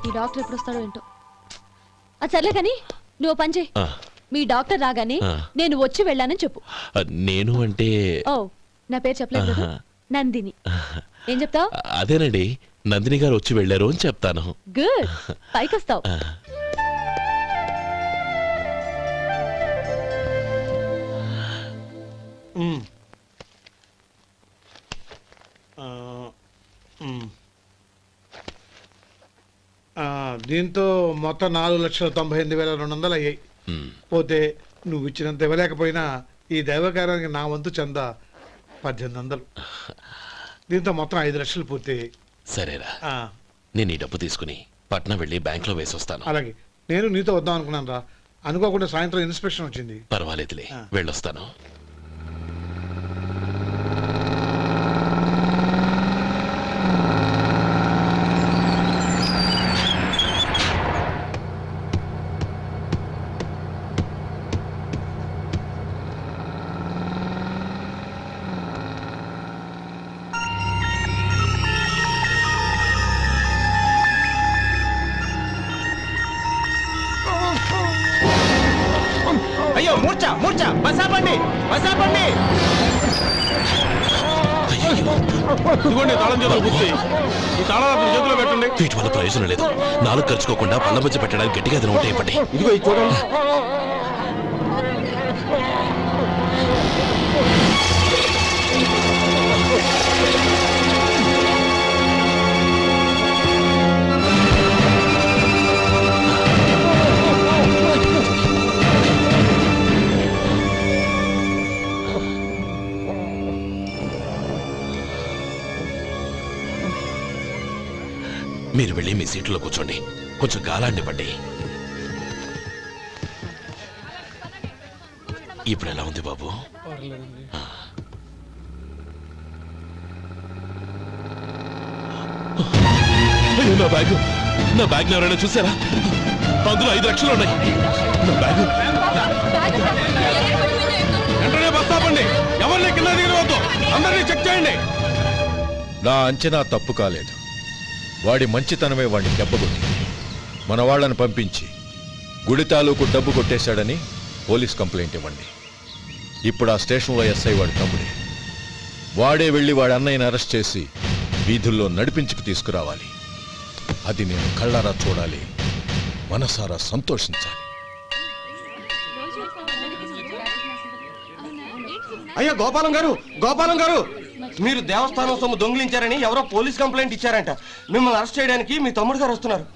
ఈ డాక్టర్ ఎప్పుడు వస్తాడో ఏంటో. అది సర్లే కానీ నువ్వు పని చేయి. మీ డాక్టర్ రాగానే నేను వచ్చి వెళ్ళానని చెప్పు. నేను అంటే ఓ నా పేరు చెప్పలేదు కదా, నందిని. ఏం చెప్తావు? అదేనండి, నందిని గారు వచ్చి వెళ్ళారు అని చెప్తాను. గుడ్, పైకి వస్తావు. దీంతో మొత్తం 4,98,200 అయ్యాయి. పోతే నువ్వు ఇచ్చినంత ఇవ్వలేకపోయినా ఈ దైవకార్యానికి నా వంతు చందా 1,800. దీంతో మొత్తం 5 లక్షలు పూర్తయ్యాయి. సరేరా, నేను ఈ డబ్బు తీసుకుని పట్నం వెళ్ళి బ్యాంక్ లో వేసి వస్తాను. అలాగే, నేను నీతో వద్దాం అనుకున్నాను రా, అనుకోకుండా సాయంత్రం ఇన్స్పెక్షన్ వచ్చింది. పర్వాలేదులే, వెళ్ళొస్తాను. అయ్యో మూర్ఛ మూర్ఛ, బసాపండి బసాపండి. ఇదిగోండి తాళం చేతులు గుర్తి, ఈ తాళాలు చేతిలో పెట్టండి. వీటి వల్ల ప్రయోజనం లేదు. 4 ఖర్చుకోకుండా పళ్ళ మధ్య పెట్టడానికి గట్టిగా అది ఉంటాయి. ఇప్పటి ఇదిగో ఇది చూడండి. మీరు వెళ్ళి మీ సీట్లో కూర్చోండి, కొంచెం గాలాన్ని పట్టి. ఇప్పుడు ఎలా ఉంది బాబు? నా బ్యాగ్, నా బ్యాగ్ ఎవరైనా చూసారా? అందులో 5 లక్షలు ఉన్నాయి. నా బ్యాగ్ వెంటనే బస్ ఆపండి, ఎవరిని కింద దిగవద్దు, అందరినీ చెక్ చేయండి. నా అంచనా తప్పు కాలేదు. వాడి మంచితనమే వాడిని దెబ్బకొట్టింది. మన వాళ్ళని పంపించి గుడి తాలూకు డబ్బు కొట్టేశాడని పోలీస్ కంప్లైంట్ ఇవ్వండి. ఇప్పుడు ఆ స్టేషన్లో ఎస్ఐ వాడి తమ్ముడే. వాడే వెళ్ళి వాడి అన్నయ్యని అరెస్ట్ చేసి వీధుల్లో నడిపించుకు తీసుకురావాలి. అది నేను కళ్ళారా చూడాలి, మనసారా సంతోషించాలి. అయ్యో గోపాలం గారు, గోపాలం గారు, మీరు దేవస్థానం సొమ్ము దొంగిలించారని ఎవరో పోలీస్ కంప్లైంట్ ఇచ్చారంట. మిమ్మల్ని అరెస్ట్ చేయడానికి మీ తమ్ముడు గారు వస్తున్నారు.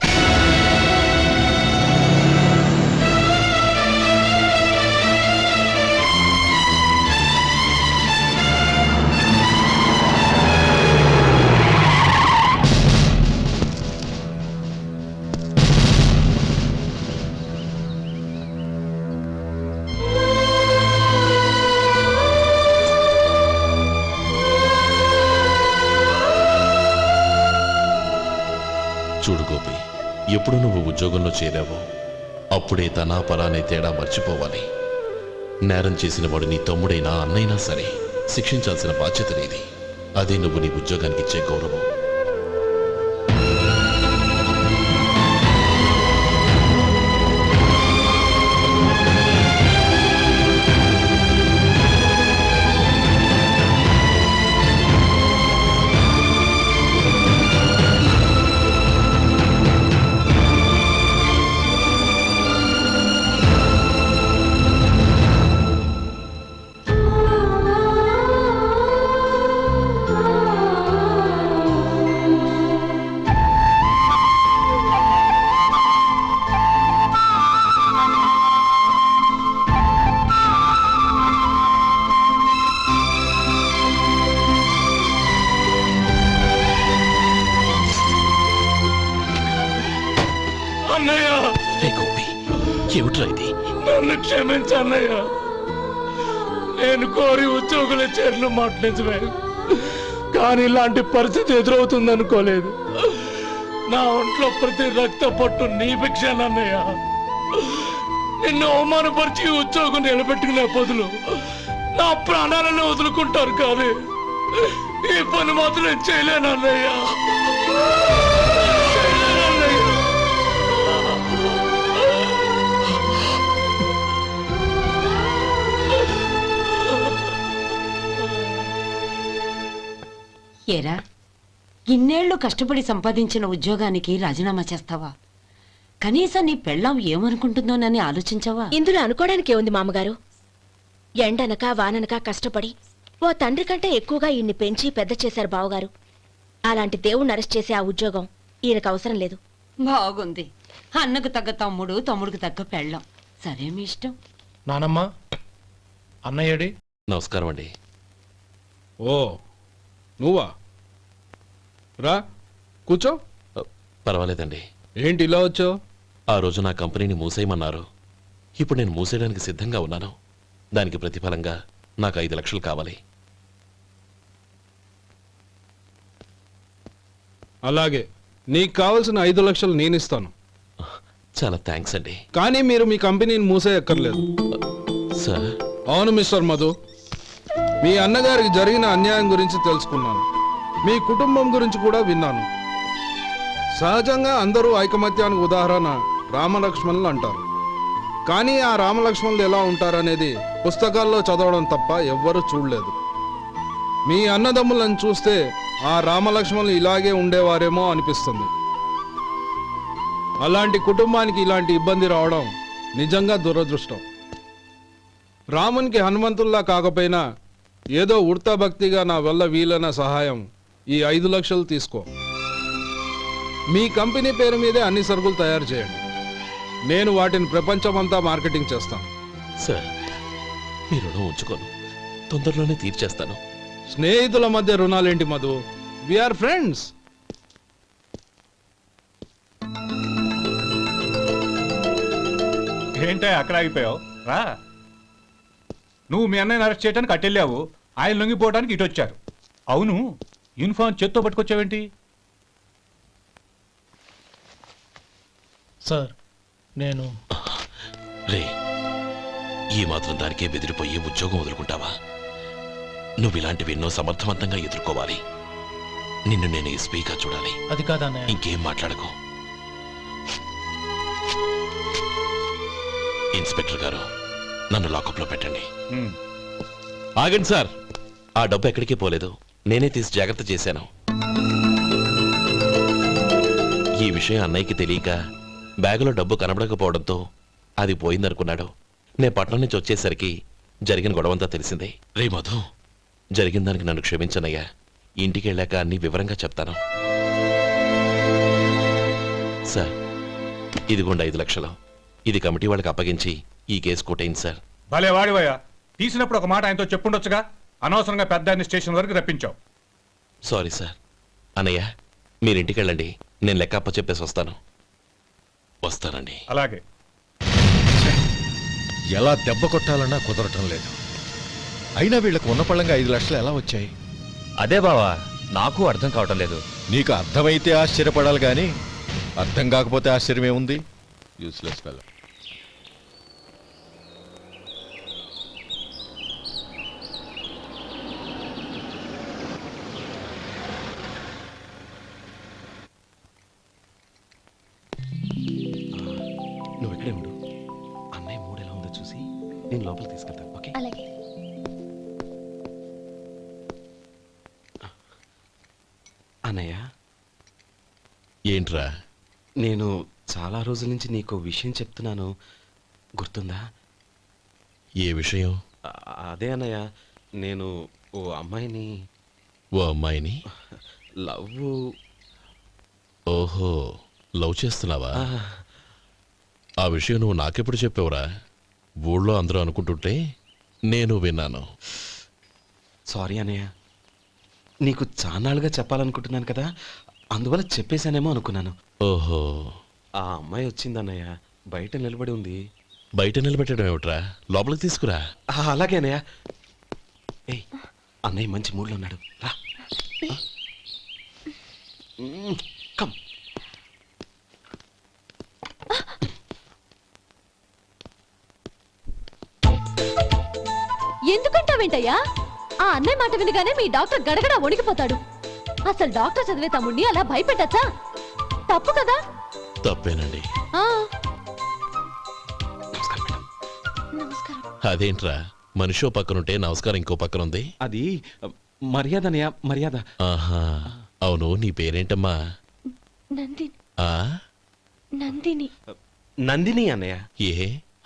చూడు గోపి, ఎప్పుడు నువ్వు ఉద్యోగంలో చేరావో అప్పుడే తన పలానే తేడా మర్చిపోవాలి. నేరం చేసిన వాడు నీ తమ్ముడైనా అన్నైనా సరే శిక్షించాల్సిన బాధ్యత నీది. అదే నువ్వు నీ ఉద్యోగానికి ఇచ్చే గౌరవం. ఏమిట్రా ఇది? నన్ను క్షమించు అన్నయ్య, నేను కోరి ఉద్యోగుల చేరిన మాట నిజమే, కానీ ఇలాంటి పరిస్థితి ఎదురవుతుంది అనుకోలేదు. నా ఒంట్లో ప్రతి రక్త పట్టు నీ భిక్షానన్నయ్య. నిన్ను అవమానపరిచి ఉద్యోగం నిలబెట్టుకునే బదులు నా ప్రాణాలను వదులుకుంటారు, కానీ ఈ పని మాత్రం నేను చేయలేనన్నయ్య. ఏరా ఇన్నేళ్లు కష్టపడి సంపాదించిన ఉద్యోగానికి రాజీనామా చేస్తావా? కనీసం నీ పెళ్ళాం ఏమనుకుంటుందోనని ఆలోచించావా? ఇందులో అనుకోవడానికి ఉంది మామగారు. ఎండనక వాననక కష్టపడి ఓ తండ్రి కంటే ఎక్కువగా ఈయన్ని పెంచి పెద్ద చేశారు బావగారు. అలాంటి దేవుణ్ణి అరెస్ట్ చేసే ఆ ఉద్యోగం ఈయనకు అవసరం లేదు. బాగుంది. అన్నకు తగ్గ తమ్ముడు, తమ్ముడికి తగ్గ పెళ్ళాం. సరే మీ ఇష్టం. నానమ్మ అన్నయ్యడి. నమస్కారం అండి. ఓ నువ్వా? రా కూర్చో. పర్వాలేదండి. ఏంటి ఇలా వచ్చావు? ఆ రోజు నా కంపెనీని మూసేయమన్నారు. ఇప్పుడు నేను మూసేయడానికి సిద్ధంగా ఉన్నాను. దానికి ప్రతిఫలంగా నాకు 5 లక్షలు కావాలి. అలాగే, నీకు కావలసిన 5 లక్షలు నేను ఇస్తాను. చాలా థ్యాంక్స్ అండి. కానీ మీరు మీ కంపెనీని మూసేయక్కర్లేదు. సార్, అవును మిస్టర్ మధు, మీ అన్నగారికి జరిగిన అన్యాయం గురించి తెలుసుకున్నాను. మీ కుటుంబం గురించి కూడా విన్నాను. సహజంగా అందరూ ఐకమత్యానికి ఉదాహరణ రామలక్ష్మణులు అంటారు. కానీ ఆ రామలక్ష్మణులు ఎలా ఉంటారనేది పుస్తకాల్లో చదవడం తప్ప ఎవ్వరూ చూడలేదు. మీ అన్నదమ్ములను చూస్తే ఆ రామలక్ష్మణులు ఇలాగే ఉండేవారేమో అనిపిస్తుంది. అలాంటి కుటుంబానికి ఇలాంటి ఇబ్బంది రావడం నిజంగా దురదృష్టం. రామునికి హనుమంతుల్లా కాకపోయినా ఏదో ఉడతా భక్తిగా నా వల్ల వీలైన సహాయం ఈ 5 లక్షలు తీసుకో. మీ కంపెనీ పేరు మీదే అన్ని సరుకులు తయారు చేయండి. నేను వాటిని ప్రపంచమంతా మార్కెటింగ్ చేస్తాను. సార్, మీ రుణం ఉంచుకోను. తొందరలోనే తీర్చేస్తాను. స్నేహితుల మధ్య రుణాలేంటి మధు? We are friends. ఏంటే అక్కడ ఆగిపోయావు? రా. నువ్వు మీ అన్నయ్యని అరెస్ట్ చేయడానికి అట్టెళ్ళావు, ఆయన లొంగిపోవడానికి ఇటు వచ్చారు. అవును, యూనిఫామ్ చేత్తో పట్టుకొచ్చావేంటి? సార్, నేను రే, ఈ మాత్రం దానికే బెదిరిపోయి ఉద్యోగం వదులుకుంటావా? నువ్వు ఇలాంటివి ఎన్నో సమర్థవంతంగా ఎదుర్కోవాలి. నిన్ను నేను ఎస్పీగా చూడాలి. అది కాదన్న. ఇంకేం మాట్లాడకు. ఇన్స్పెక్టర్ గారు, నన్ను లాకప్లో పెట్టండి. ఆగండి సార్, ఆ డబ్బు ఎక్కడికి పోలేదు. నేనే తీసి జాగ్రత్త చేశాను. ఈ విషయం అన్నయ్యకి తెలియక బ్యాగులో డబ్బు కనబడకపోవడంతో అది పోయిందనుకున్నాడు. నేను పట్నం నుంచి వచ్చేసరికి జరిగిన గొడవంతా తెలిసిందే. రే మధు, జరిగిన దానికి నన్ను క్షమించనయ్యా. ఇంటికి వెళ్ళాక అన్ని వివరంగా చెప్తాను. సార్, ఇదిగోండి 5 లక్షలు. ఇది కమిటీ వాళ్ళకి అప్పగించి ఈ కేసు కొట్టేయండి సార్. భలే వాడివయ్యా, తీసినప్పుడు ఒక మాట ఆయనతో చెప్పుండొచ్చుగా. అనవసరంగా పెద్ద ఆయన స్టేషన్ వరకు రప్పించావు. Sorry sir. అన్నయ్య, మీరు ఇంటికి వెళ్ళండి. నేను లెక్క అప్ప చెప్పేసి వస్తాను. వస్తానండి. అలాగే. ఎలా దెబ్బ కొట్టాలన్నా కుదరటం లేదు. అయినా వీళ్ళకు ఉన్న పళ్ళంగా 5 లక్షలు ఎలా వచ్చాయి? అదే బావా, నాకు అర్థం కావటం లేదు. నీకు అర్థమైతే ఆశ్చర్యపడాలి కానీ అర్థం కాకపోతే ఆశ్చర్యమే ఉంది. Useless fellow. నువ్వు ఎక్కడే ఉండు. అన్నయ్య మూడు ఎలా ఉందో చూసి నేను లోపలికి తీసుకెళ్తాను. ఓకే? అలాగే. అన్నయ్య, ఏంట్రా? నేను చాలా రోజుల నుంచి నీకు విషయం చెప్తున్నాను, గుర్తుందా? ఏ విషయం? అదే అన్నయ్య, నేను ఓ అమ్మాయిని ఓ అమ్మాయిని లవ్. ఓహో, లవ్ చేస్తున్నావా? ఆ విషయం నువ్వు నాకెప్పుడు చెప్పావురా? ఊళ్ళో అందరూ అనుకుంటుంటే నేను విన్నాను. సారీ అన్నయ్య, నీకు చాన్నాళ్ళుగా చెప్పాలనుకుంటున్నాను కదా, అందువల్ల చెప్పేశానేమో అనుకున్నాను. ఓహో, ఆ అమ్మాయి వచ్చిందన్నయ్య, బయట నిలబడి ఉంది. బయట నిలబెట్టడం ఏమిట్రా? లోపలికి తీసుకురా. అలాగే అన్నయ్య. ఏయ్, అన్నయ్య మంచి మూడ్లో ఉన్నాడు, రా. కమ్. ఎందుకంటావేంటయ్యా? ఆ అన్నయ్య మాట వినగానే మీ డాక్టర్ గడగడ వణికిపోతాడు. అసలు డాక్టర్ చదివే తమ్ముడిని అలా భయపెట్టచ్చా? తప్పు కదా? తప్పేనండి. ఆ, నమస్కారం మేడం. నమస్కారం. అదేంట్రా, మనిషో పక్కనుంటే నమస్కారం ఇంకో పక్కనుంది? అది మర్యాద అన్నయ్య మర్యాద. ఆహా అవును నీ పేరేంటమ్మా? నందిని. ఆ నందిని. నందిని అన్నయ్య. ఏ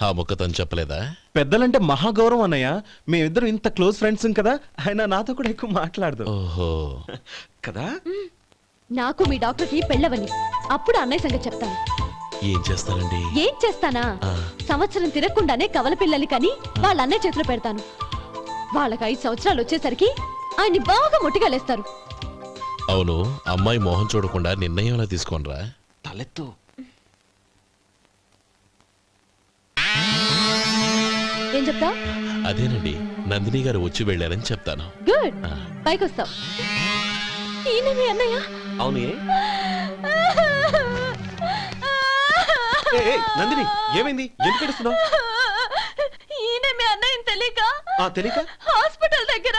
ఆ ముక్క తను చెప్పలేదా? పెద్దలంటే మహాగౌరవం అన్నయ్య. మేమిద్దరం ఇంత క్లోజ్ ఫ్రెండ్స్ కదా, ఆయన నాతో కూడా ఎక్కువ మాట్లాడదు ఓహో కదా. నాకు మీ డాక్టర్కి పెళ్ళవని అప్పుడు అన్నయ్య సంగతి చెప్తాను. ఏం చేస్తానండి? ఏం చేస్తానా? సంవత్సరం తిరగకుండానే కవల పిల్లలు కని వాళ్ళ అన్నయ్య చేతిలో పెడతాను. వాళ్ళకి 5 సంవత్సరాలు వచ్చేసరికి ఆయన్ని బాగా ముట్టిగలేస్తారు. అవును అమ్మాయి మోహం చూడకుండా నిర్ణయం ఎలా తీసుకోనరా? తలెత్తు. ఏం చెప్తా? అదేనండి నందిని గారు వచ్చి వెళ్ళారని చెప్తాను. గుడ్. పైకి వస్తావు. ఈయన మీ అన్నయ్య? అవును. నందిని ఏమైంది? ఎందుకు ఏడుస్తున్నావు? ఈయన మీ అన్నయ్యని తెలియక తెలియక హాస్పిటల్ దగ్గర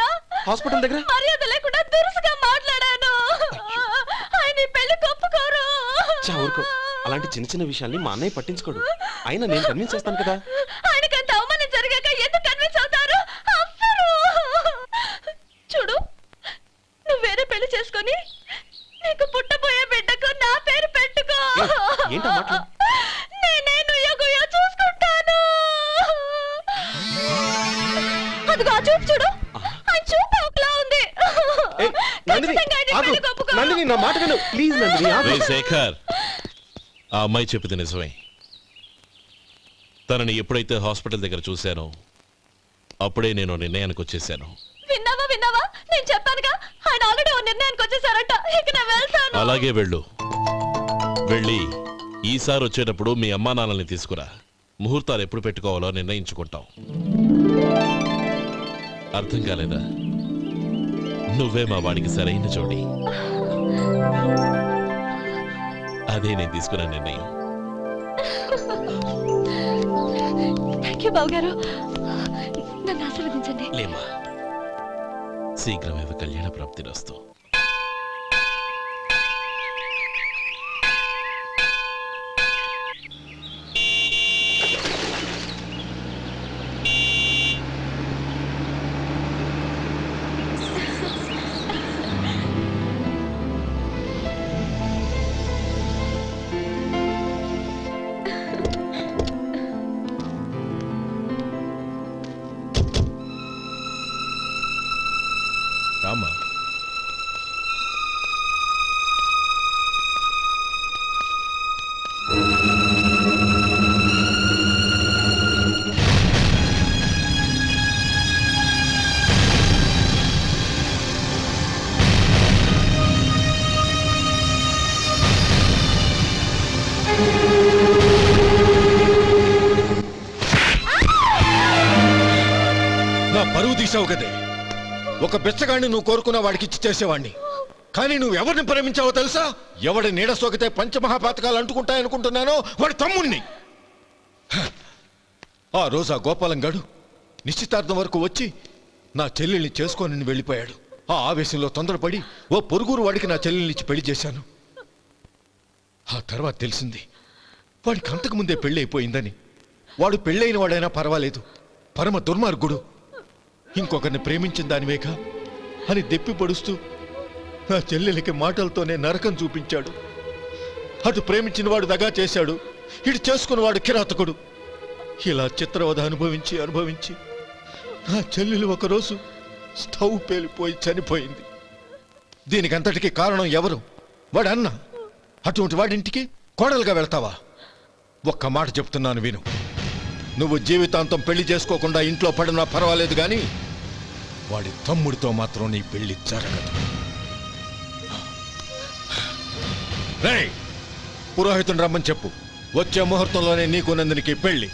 మర్యాద లేకుండా దురుసుగా మాట్లాడాను. ఆయన ఈ పెళ్లి ఒప్పుకోరు. ఊరుకో. అలాంటి చిన్న చిన్న విషయాల్ని మా అన్నయ్య పట్టించుకోడు. అయినా నేను కన్విన్స్ చేస్తాను కదా. ఆయనకంత అవమానం జరిగాక ఎందుకు కన్విన్స్ అవుతారు? అవ్వరు. చూడు నువ్వు వేరే పెళ్లి చేసుకొని నీకు పుట్టబోయే బిడ్డకు నా పేరు పెట్టుకో. ఏంటా మాటలు? నేనే నుయ్యగుయ్య చూసుకుంటాను. అదిగో ఆ చూపు చూడు. ఆ చూపు ఒకలా ఉంది. ఖచ్చితంగా ఆయన పెళ్లికి ఒప్పుకో. నందిని నా మాట విను ప్లీజ్. నందిని ఆగు. రేయ్ శేఖర్ ఆ అమ్మాయి చెప్పింది నిజమే. తనని ఎప్పుడైతే హాస్పిటల్ దగ్గర చూశానో అప్పుడే నేను నిర్ణయానికి వచ్చేసాను. విన్నావా నేను చెప్పానుగా ఆయన ఆల్రెడీ ఓ నిర్ణయానికి వచ్చేసారట. ఇక నేను వెళ్తాను. అలాగే వెళ్ళు. వెళ్ళి ఈసారి వచ్చేటప్పుడు మీ అమ్మా నాన్నల్ని తీసుకురా. ముహూర్తాలు ఎప్పుడు పెట్టుకోవాలో నిర్ణయించుకుంటాం. అర్థం కాలేదా? నువ్వే మా వాడికి సరైన జోడి. అదే నేను తీసుకున్న నిర్ణయం. థ్యాంక్ యూ బావగారు. నన్ను ఆశీర్వదించండి. లేమా శీఘ్రమేవ కళ్యాణ ప్రాప్తిరస్తు. రామా. నా పరువు తీసావు కదే. ఒక బెచ్చగాడిని నువ్వు కోరుకున్న వాడికి ఇచ్చి చేసేవాడిని. కానీ నువ్వు ఎవరిని ప్రేమించావో తెలుసా? ఎవడి నీడ సోకితే పంచమహాపాతకాలు అంటుకుంటాయనుకుంటున్నానో వాడి తమ్ముణ్ణి. ఆ రోజు ఆ గోపాలం గాడు నిశ్చితార్థం వరకు వచ్చి నా చెల్లెల్ని చేసుకొని వెళ్ళిపోయాడు. ఆ ఆవేశంలో తొందరపడి ఓ పొరుగురు వాడికి నా చెల్లెల్ని ఇచ్చి పెళ్లి చేశాను. ఆ తర్వాత తెలిసింది వాడికి అంతకుముందే పెళ్లి అయిపోయిందని. వాడు పెళ్ళైన వాడైనా పర్వాలేదు, పరమ దుర్మార్గుడు. ఇంకొకరిని ప్రేమించిన దానివేగా అని దెప్పి పడుస్తూ నా చెల్లెలకి మాటలతోనే నరకం చూపించాడు. అటు ప్రేమించిన వాడు దగా చేశాడు, ఇటు చేసుకున్నవాడు కిరాతకుడు. ఇలా చిత్రవధ అనుభవించి నా చెల్లెలు ఒకరోజు స్టవ్ పేలిపోయి చనిపోయింది. దీనికంతటికీ కారణం ఎవరు? వాడు అన్న. అటువంటి వాడింటికి కోడలుగా వెళ్తావా? ఒక్క మాట చెప్తున్నాను విను. నువ్వు జీవితాంతం పెళ్లి చేసుకోకుండా ఇంట్లో పడినా పర్వాలేదు, కానీ వాడి తమ్ముడితో మాత్రం నీ పెళ్లి జరగదు. రేయ్, పురోహితుని రమ్మని చెప్పు. వచ్చే ముహూర్తంలోనే నీకు నందినికి పెళ్లి.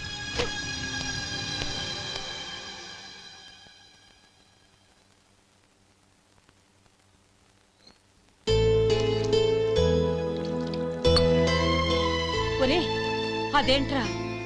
ఒరే అదేంట్రా